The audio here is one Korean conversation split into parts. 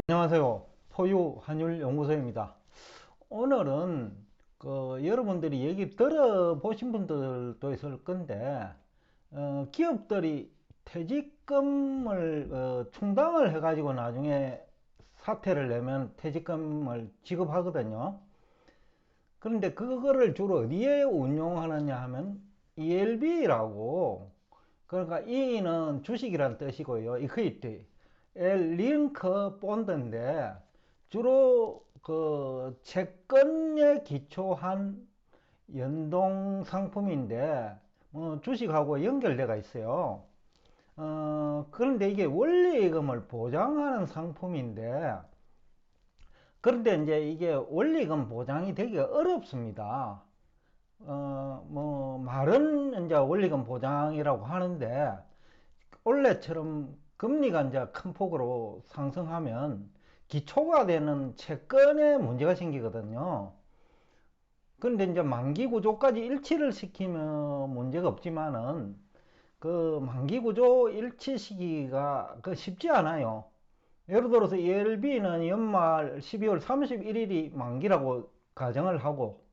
안녕하세요. 포유 한율연구소입니다. 오늘은 여러분들이 얘기 들어보신 분들도 있을 건데, 기업들이 퇴직금을 충당을 해가지고 나중에 사퇴를 내면 퇴직금을 지급하거든요. 그런데 그거를 주로 어디에 운용하느냐 하면 ELB라고, 그러니까 E는 주식이란 뜻이고요. 이퀄리티. 링크 본드인데 주로 그 채권에 기초한 연동 상품인데 주식하고 연결돼가 있어요. 그런데 이게 원리금을 보장하는 상품인데, 그런데 이제 이게 원리금 보장이 되게 어렵습니다. 말은 이제 원리금 보장이라고 하는데 원래처럼 금리가 이제 큰 폭으로 상승하면 기초가 되는 채권에 문제가 생기거든요. 그런데 이제 만기 구조까지 일치를 시키면 문제가 없지만은 그 만기 구조 일치시키기가 쉽지 않아요. 예를 들어서 ELB는 연말 12월 31일이 만기라고 가정을 하고,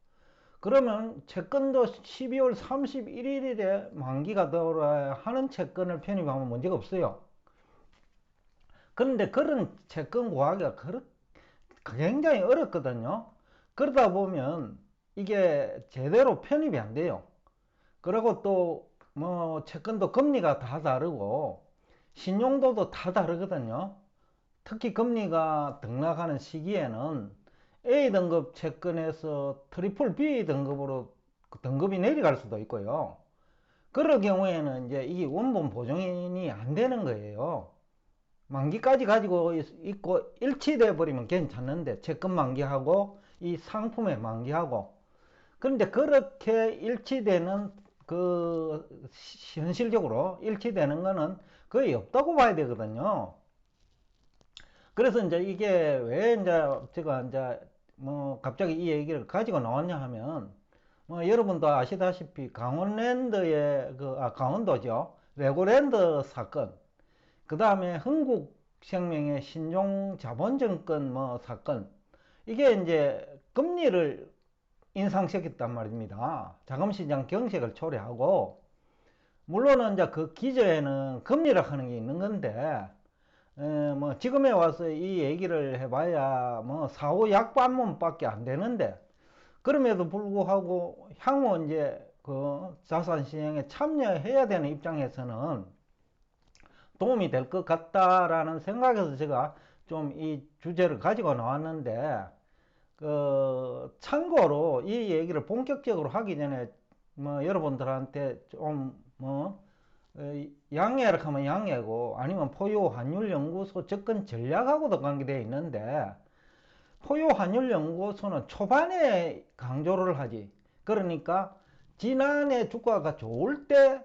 그러면 채권도 12월 31일에 만기가 돌아야 하는 채권을 편입하면 문제가 없어요. 그런데 그런 채권 구하기가 굉장히 어렵거든요. 그러다 보면 이게 제대로 편입이 안 돼요. 그리고 또 뭐 채권도 금리가 다 다르고 신용도도 다 다르거든요. 특히 금리가 등락하는 시기에는 A등급 채권에서 트리플 B 등급으로 등급이 내려갈 수도 있고요. 그럴 경우에는 이제 이 원본 보증인이 안 되는 거예요. 만기까지 가지고 있고 일치돼 버리면 괜찮은데, 채권 만기하고 이 상품의 만기하고. 그런데 그렇게 일치되는 그 현실적으로 일치되는 거는 거의 없다고 봐야 되거든요. 그래서 이제 이게 왜 이제 제가 이제 뭐 갑자기 이 얘기를 가지고 나왔냐 하면, 뭐 여러분도 아시다시피 강원랜드의 강원도죠, 레고랜드 사건, 그 다음에 흥국생명의 신종자본증권 뭐 사건, 이게 이제 금리를 인상시켰단 말입니다. 자금시장 경색을 초래하고, 물론은 이제 그 기저에는 금리라 하는 게 있는 건데, 뭐 지금에 와서 이 얘기를 해봐야 뭐 사후 약반문밖에 안 되는데, 그럼에도 불구하고 향후 이제 그 자산시장에 참여해야 되는 입장에서는 도움이 될 것 같다라는 생각에서 제가 좀 이 주제를 가지고 나왔는데, 참고로 이 얘기를 본격적으로 하기 전에 뭐 여러분들한테 좀뭐 양해를 하면 양해고, 아니면 포유 환율 연구소 접근 전략하고도 관계되어 있는데, 포유 환율 연구소는 초반에 강조를 하지. 그러니까 지난해 주가가 좋을 때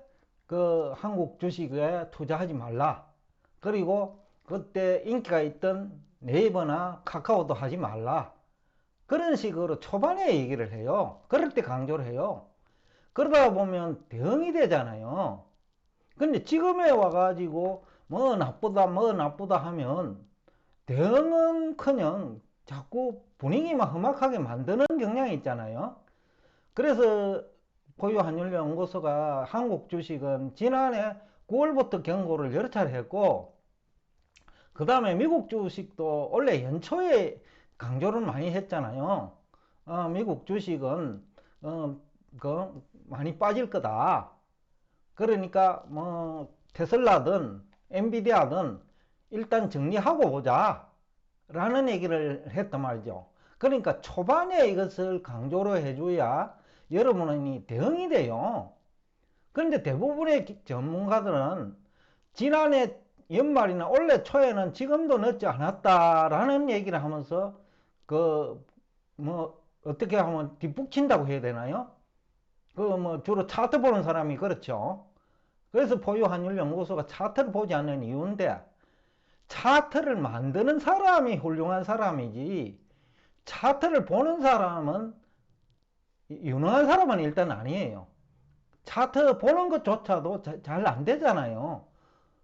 그 한국 주식에 투자하지 말라. 그리고 그때 인기가 있던 네이버나 카카오도 하지 말라. 그런 식으로 초반에 얘기를 해요. 그럴 때 강조를 해요. 그러다 보면 대응이 되잖아요. 근데 지금에 와가지고 뭐 나쁘다 하면 대응은커녕 자꾸 분위기만 험악하게 만드는 경향이 있잖아요. 그래서 포유한율연구소가 한국 주식은 지난해 9월부터 경고를 여러 차례 했고, 그 다음에 미국 주식도 원래 연초에 강조를 많이 했잖아요. 미국 주식은 많이 빠질 거다. 그러니까 뭐 테슬라든 엔비디아든 일단 정리하고 보자 라는 얘기를 했단 말이죠. 그러니까 초반에 이것을 강조를 해줘야 여러분이 대응이 돼요. 그런데 대부분의 전문가들은 지난해 연말이나 올해 초에는 지금도 늦지 않았다라는 얘기를 하면서 뭐 어떻게 하면 뒷북친다고 해야 되나요? 뭐 주로 차트 보는 사람이 그렇죠. 그래서 포유환율연구소가 차트를 보지 않는 이유인데, 차트를 만드는 사람이 훌륭한 사람이지 차트를 보는 사람은 유능한 사람은 일단 아니에요. 차트 보는 것조차도 잘 안 되잖아요.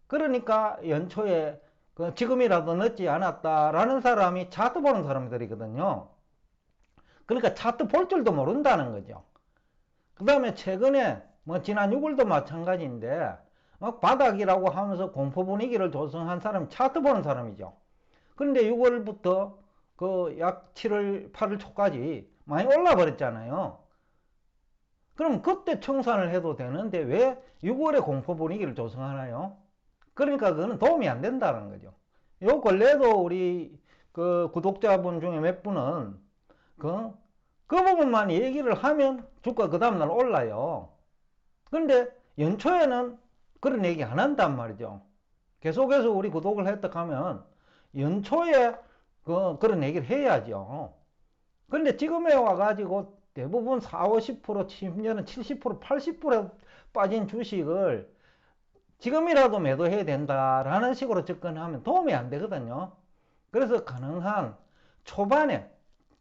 그러니까 연초에 그 지금이라도 늦지 않았다라는 사람이 차트 보는 사람들이거든요. 그러니까 차트 볼 줄도 모른다는 거죠. 그 다음에 최근에 뭐 지난 6월도 마찬가지인데 막 바닥이라고 하면서 공포 분위기를 조성한 사람이 차트 보는 사람이죠. 그런데 6월부터 그 약 7월, 8월 초까지 많이 올라 버렸잖아요. 그럼 그때 청산을 해도 되는데 왜 6월에 공포 분위기를 조성하나요? 그러니까 그거는 도움이 안 된다는 거죠. 요 근래에도 우리 그 구독자분 중에 몇 분은 그 부분만 얘기를 하면 주가 그 다음날 올라요. 근데 연초에는 그런 얘기 안 한단 말이죠. 계속해서 우리 구독을 했다 하면 연초에 그런 얘기를 해야죠. 근데 지금에 와가지고 대부분 4, 50%, 심지어는 70%, 80% 빠진 주식을 지금이라도 매도해야 된다라는 식으로 접근하면 도움이 안 되거든요. 그래서 가능한 초반에,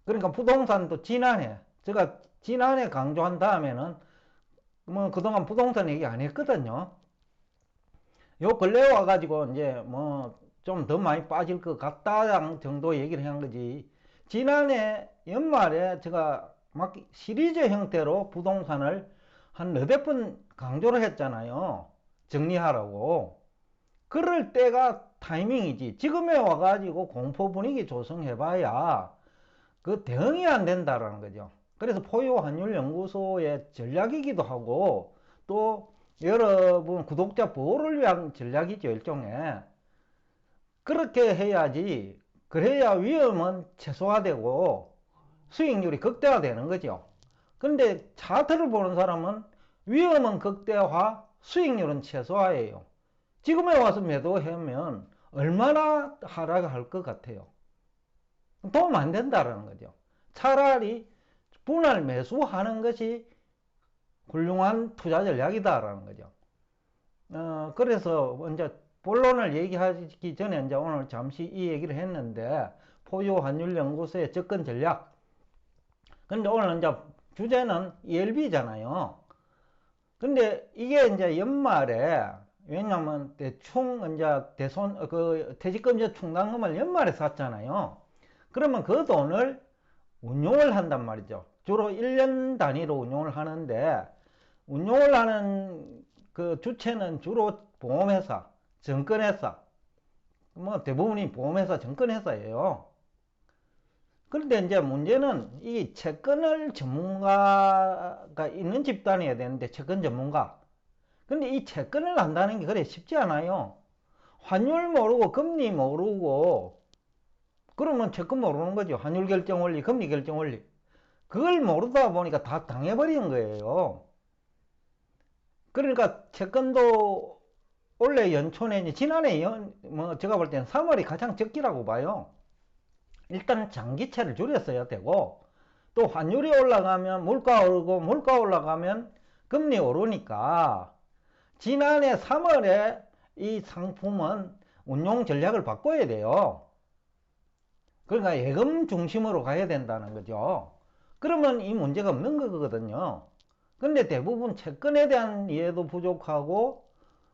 그러니까 부동산도 지난해, 제가 지난해 강조한 다음에는 뭐 그동안 부동산 얘기 안 했거든요. 요 근래 와가지고 이제 뭐 좀 더 많이 빠질 것 같다 정도 얘기를 한 거지. 지난해 연말에 제가 막 시리즈 형태로 부동산을 한 너댓 번 강조를 했잖아요. 정리하라고. 그럴 때가 타이밍이지. 지금에 와가지고 공포 분위기 조성해봐야 그 대응이 안 된다라는 거죠. 그래서 포유환율연구소의 전략이기도 하고 또 여러분 구독자 보호를 위한 전략이죠, 일종의. 그렇게 해야지. 그래야 위험은 최소화되고 수익률이 극대화되는 거죠. 근데 차트를 보는 사람은 위험은 극대화, 수익률은 최소화예요. 지금에 와서 매도하면 얼마나 하락할 것 같아요? 도움 안 된다는 거죠. 차라리 분할 매수하는 것이 훌륭한 투자 전략이다라는 거죠. 그래서 이제 본론을 얘기하기 전에 이제 오늘 잠시 이 얘기를 했는데 포유환율연구소의 접근 전략. 근데 오늘 이제 주제는 ELB잖아요. 근데 이게 이제 연말에 왜냐면 대충 이제 퇴직금지 충당금을 연말에 샀잖아요. 그러면 그 돈을 운용을 한단 말이죠. 주로 1년 단위로 운용을 하는데 운용을 하는 그 주체는 주로 보험회사, 증권회사, 뭐 대부분이 보험회사, 증권회사예요. 그런데 이제 문제는 이 채권을 전문가가 있는 집단이어야 되는데 채권 전문가. 근데 이 채권을 한다는 게 그래 쉽지 않아요. 환율 모르고 금리 모르고 그러면 채권 모르는 거죠. 환율 결정 원리, 금리 결정 원리. 그걸 모르다 보니까 다 당해버리는 거예요. 그러니까 채권도 원래 연초내 지난해 뭐 제가 볼 때는 3월이 가장 적기라고 봐요. 일단 장기채를 줄였어야 되고 또 환율이 올라가면 물가 오르고 물가 올라가면 금리 오르니까 지난해 3월에 이 상품은 운용 전략을 바꿔야 돼요. 그러니까 예금 중심으로 가야 된다는 거죠. 그러면 이 문제가 없는 거거든요. 근데 대부분 채권에 대한 이해도 부족하고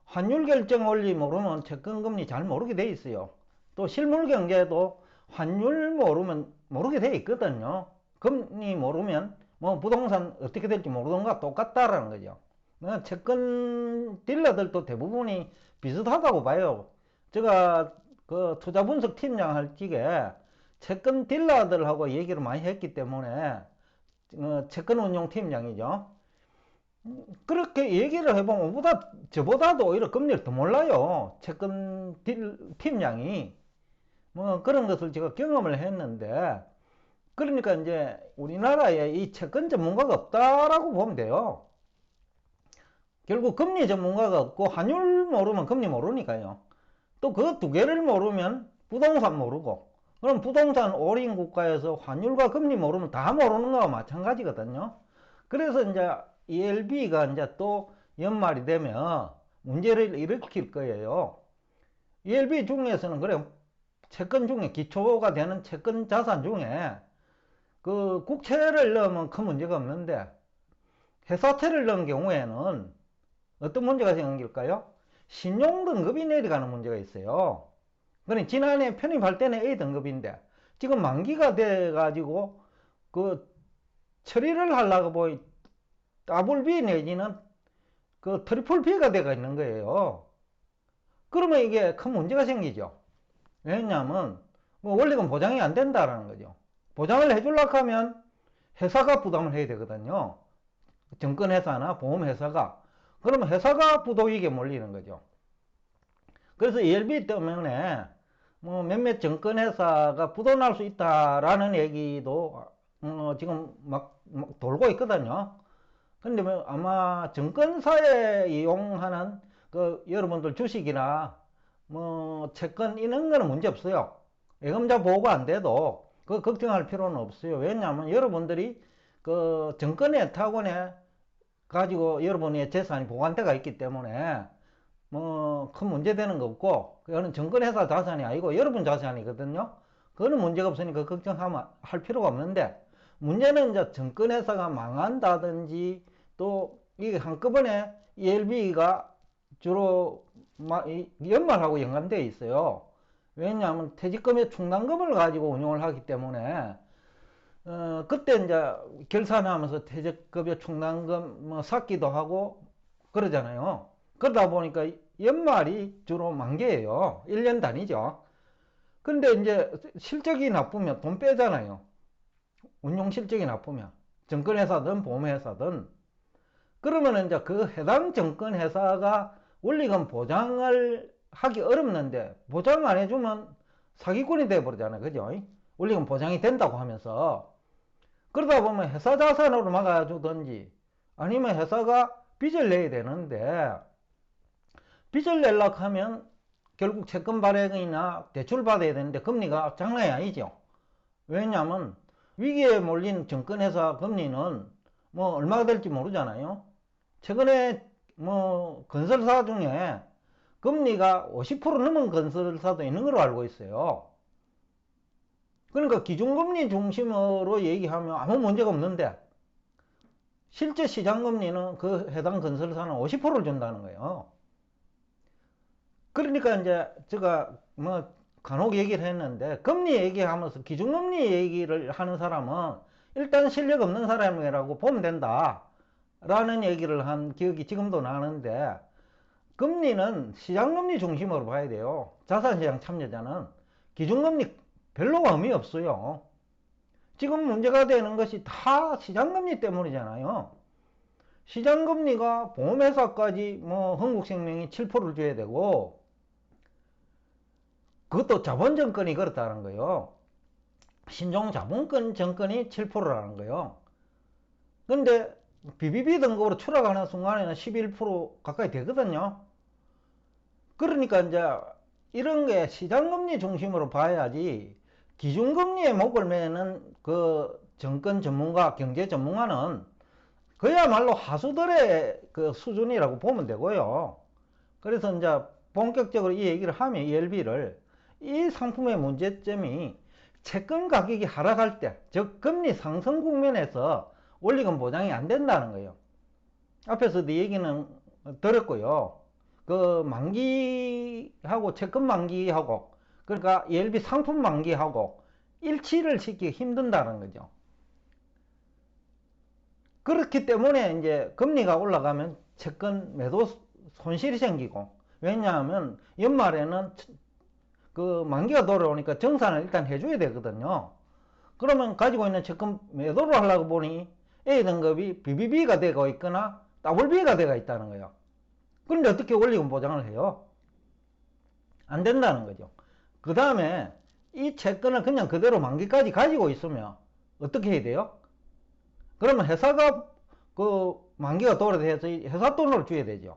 환율 결정 원리 모르면 채권 금리 잘 모르게 돼 있어요. 또 실물 경제도 환율 모르면 모르게 돼 있거든요. 금리 모르면 뭐 부동산 어떻게 될지 모르던가 똑같다라는 거죠. 채권 딜러들도 대부분이 비슷하다고 봐요. 제가 그 투자 분석 팀장 할 적에 채권 딜러들하고 얘기를 많이 했기 때문에 채권 운용 팀장이죠. 그렇게 얘기를 해보면 저보다도 오히려 금리를 더 몰라요. 채권 팀장이. 뭐 그런 것을 제가 경험을 했는데, 그러니까 이제 우리나라에 이 채권 전문가가 없다라고 보면 돼요. 결국 금리 전문가가 없고 환율 모르면 금리 모르니까요. 또 그 두 개를 모르면 부동산 모르고, 그럼 부동산 올인 국가에서 환율과 금리 모르면 다 모르는 거와 마찬가지거든요. 그래서 이제 ELB가 이제 또 연말이 되면 문제를 일으킬 거예요. ELB 중에서는 그래 채권 중에 기초가 되는 채권 자산 중에 그 국채를 넣으면 큰 문제가 없는데 회사채를 넣은 경우에는 어떤 문제가 생길까요? 신용 등급이 내려가는 문제가 있어요. 그러니 지난해 편입할 때는 A등급인데 지금 만기가 돼 가지고 그 처리를 하려고 보니 더블 B 내지는 그 트리플 B가 돼가 있는 거예요. 그러면 이게 큰 문제가 생기죠. 왜냐하면 뭐 원리금 보장이 안 된다라는 거죠. 보장을 해주려고 하면 회사가 부담을 해야 되거든요. 증권회사나 보험회사가. 그러면 회사가 부도익에 몰리는 거죠. 그래서 ELB 때문에 뭐 몇몇 증권회사가 부도날 수 있다라는 얘기도 지금 막 돌고 있거든요. 근데 뭐 아마 증권사에 이용하는 그 여러분들 주식이나 뭐 채권 이런 거는 문제 없어요. 예금자 보호가 안 돼도 그 걱정할 필요는 없어요. 왜냐하면 여러분들이 그 증권예탁원에 가지고 여러분의 재산이 보관대가 있기 때문에 뭐 큰 문제 되는 거 없고 그거는 증권회사 자산이 아니고 여러분 자산이거든요. 그거는 문제가 없으니까 걱정하면 할 필요가 없는데 문제는 이제 증권회사가 망한다든지 또 이게 한꺼번에 ELB가 주로 연말하고 연관되어 있어요. 왜냐하면 퇴직금의 충당금을 가지고 운용을 하기 때문에 그때 이제 결산하면서 퇴직급여 충당금 뭐 삭기도 하고 그러잖아요. 그러다 보니까 연말이 주로 만기예요. 1년 단위죠. 근데 이제 실적이 나쁘면 돈 빼잖아요. 운용 실적이 나쁘면 증권회사든 보험회사든 그러면 이제 그 해당 증권회사가 원리금 보장을 하기 어렵는데 보장 안 해주면 사기꾼이 돼버리잖아요. 그죠? 원리금 보장이 된다고 하면서 그러다 보면 회사 자산으로 막아주든지 아니면 회사가 빚을 내야 되는데 빚을 내려고 하면 결국 채권 발행이나 대출 받아야 되는데 금리가 장난이 아니죠. 왜냐하면 위기에 몰린 증권회사 금리는 뭐 얼마가 될지 모르잖아요. 최근에 뭐 건설사 중에 금리가 50% 넘은 건설사도 있는 걸로 알고 있어요. 그러니까 기준금리 중심으로 얘기하면 아무 문제가 없는데 실제 시장금리는 그 해당 건설사는 50%를 준다는 거예요. 그러니까 이제 제가 뭐 간혹 얘기를 했는데 금리 얘기하면서 기준금리 얘기를 하는 사람은 일단 실력 없는 사람이라고 보면 된다 라는 얘기를 한 기억이 지금도 나는데 금리는 시장금리 중심으로 봐야 돼요. 자산시장 참여자는 기준금리 별로 의미 없어요. 지금 문제가 되는 것이 다 시장금리 때문이잖아요. 시장금리가 보험회사까지 뭐 흥국생명이 7%를 줘야 되고 그것도 자본증권이 그렇다는 거예요. 신종자본권 증권이 7%라는 거예요. 근데 BBB 등급으로 추락하는 순간에는 11% 가까이 되거든요. 그러니까 이제 이런 게 시장금리 중심으로 봐야지 기준금리에 목을 매는 그 정권 전문가, 경제 전문가는 그야말로 하수들의 그 수준이라고 보면 되고요. 그래서 이제 본격적으로 이 얘기를 하면 ELB를 이 상품의 문제점이 채권 가격이 하락할 때, 즉 금리 상승 국면에서 원리금 보장이 안 된다는 거예요. 앞에서도 얘기는 들었고요. 그 만기하고 채권 만기하고 그러니까 ELB 상품 만기하고 일치를 시키기 힘든다는 거죠. 그렇기 때문에 이제 금리가 올라가면 채권 매도 손실이 생기고 왜냐하면 연말에는 그 만기가 돌아오니까 정산을 일단 해줘야 되거든요. 그러면 가지고 있는 채권 매도를 하려고 보니 A등급이 BBB가 되고 있거나 WB가 되어 있다는 거예요. 그런데 어떻게 원리금 보장을 해요? 안 된다는 거죠. 그 다음에 이 채권을 그냥 그대로 만기까지 가지고 있으면 어떻게 해야 돼요? 그러면 회사가 그 만기가 돌아서 회사 돈을 줘야 되죠.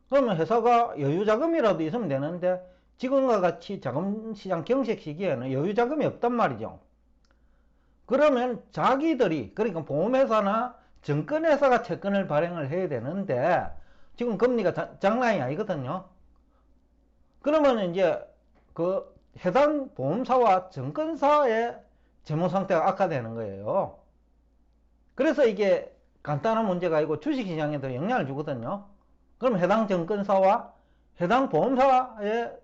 그러면 회사가 여유자금이라도 있으면 되는데 지금과 같이 자금시장 경색 시기에는 여유자금이 없단 말이죠. 그러면 자기들이 그러니까 보험회사나 증권회사가 채권을 발행을 해야 되는데 지금 금리가 장난이 아니거든요. 그러면 이제 그 해당 보험사와 증권사의 재무 상태가 악화되는 거예요. 그래서 이게 간단한 문제가 아니고 주식시장에도 영향을 주거든요. 그럼 해당 증권사와 해당 보험사의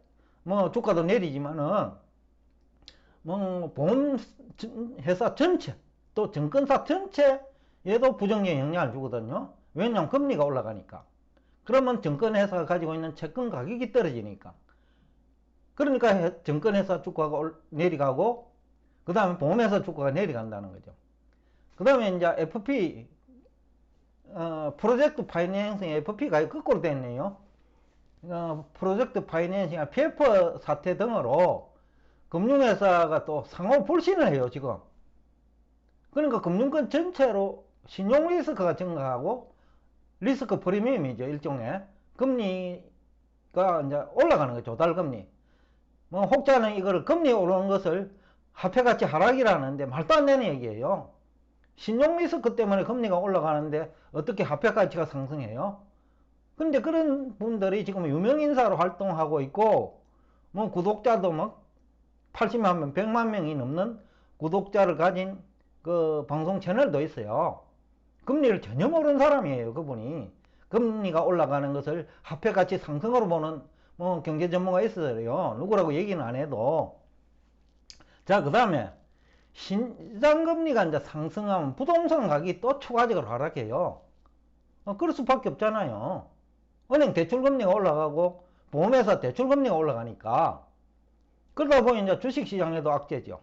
뭐 주가도 내리지만은 뭐 보험 회사 전체 또 증권사 전체에도 부정적인 영향을 주거든요. 왜냐하면 금리가 올라가니까. 그러면 증권회사가 가지고 있는 채권 가격이 떨어지니까. 그러니까 증권회사 주가가 내려가고 그 다음에 보험회사 주가가 내려간다는 거죠. 그 다음에 이제 FP 프로젝트 파이낸싱 FP가 거꾸로 됐네요. 프로젝트 파이낸싱 PF 사태 등으로 금융회사가 또 상호 불신을 해요 지금. 그러니까 금융권 전체로 신용 리스크가 증가하고 리스크 프리미엄이죠 일종의 금리가 이제 올라가는 거죠. 조달금리. 뭐 혹자는 이걸 금리 오르는 것을 화폐가치 하락이라는데 말도 안 되는 얘기예요. 신용 리스크 때문에 금리가 올라가는데 어떻게 화폐가치가 상승해요? 근데 그런 분들이 지금 유명인사로 활동하고 있고 뭐 구독자도 막 80만 명, 100만 명이 넘는 구독자를 가진 그 방송 채널도 있어요. 금리를 전혀 모르는 사람이에요 그분이. 금리가 올라가는 것을 화폐가치 상승으로 보는 뭐 경제 전문가 있어요. 누구라고 얘기는 안 해도. 자, 그 다음에 시장금리가 이제 상승하면 부동산 가격이 또 추가적으로 하락해요. 그럴 수밖에 없잖아요. 은행 대출금리가 올라가고 보험회사 대출금리가 올라가니까. 그러다 보니 이제 주식시장에도 악재죠.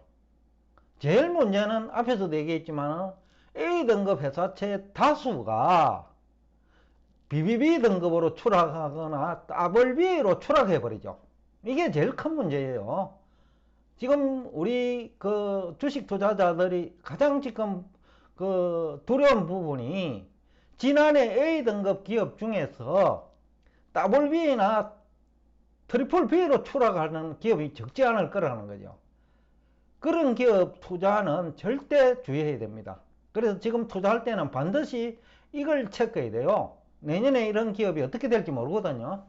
제일 문제는 앞에서도 얘기했지만 A등급 회사채 다수가 BBB 등급으로 추락하거나 WB로 추락해버리죠. 이게 제일 큰 문제예요. 지금 우리 그 주식 투자자들이 가장 지금 그 두려운 부분이 지난해 A등급 기업 중에서 WB나 트리플 B로 추락하는 기업이 적지 않을 거라는 거죠. 그런 기업 투자는 절대 주의해야 됩니다. 그래서 지금 투자할 때는 반드시 이걸 체크해야 돼요. 내년에 이런 기업이 어떻게 될지 모르거든요.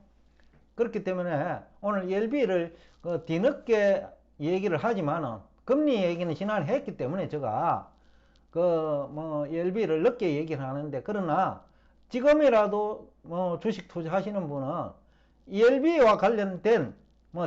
그렇기 때문에 오늘 ELB를 뒤늦게 얘기를 하지만은 금리 얘기는 지난해 했기 때문에 제가 ELB를 늦게 얘기를 하는데, 그러나 지금이라도 주식 투자하시는 분은 ELB와 관련된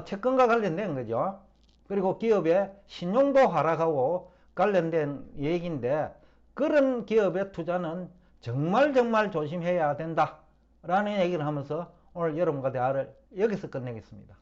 채권과 관련된 거죠. 그리고 기업의 신용도 하락하고 관련된 얘기인데, 그런 기업의 투자는 정말 조심해야 된다 라는 얘기를 하면서 오늘 여러분과 대화를 여기서 끝내겠습니다.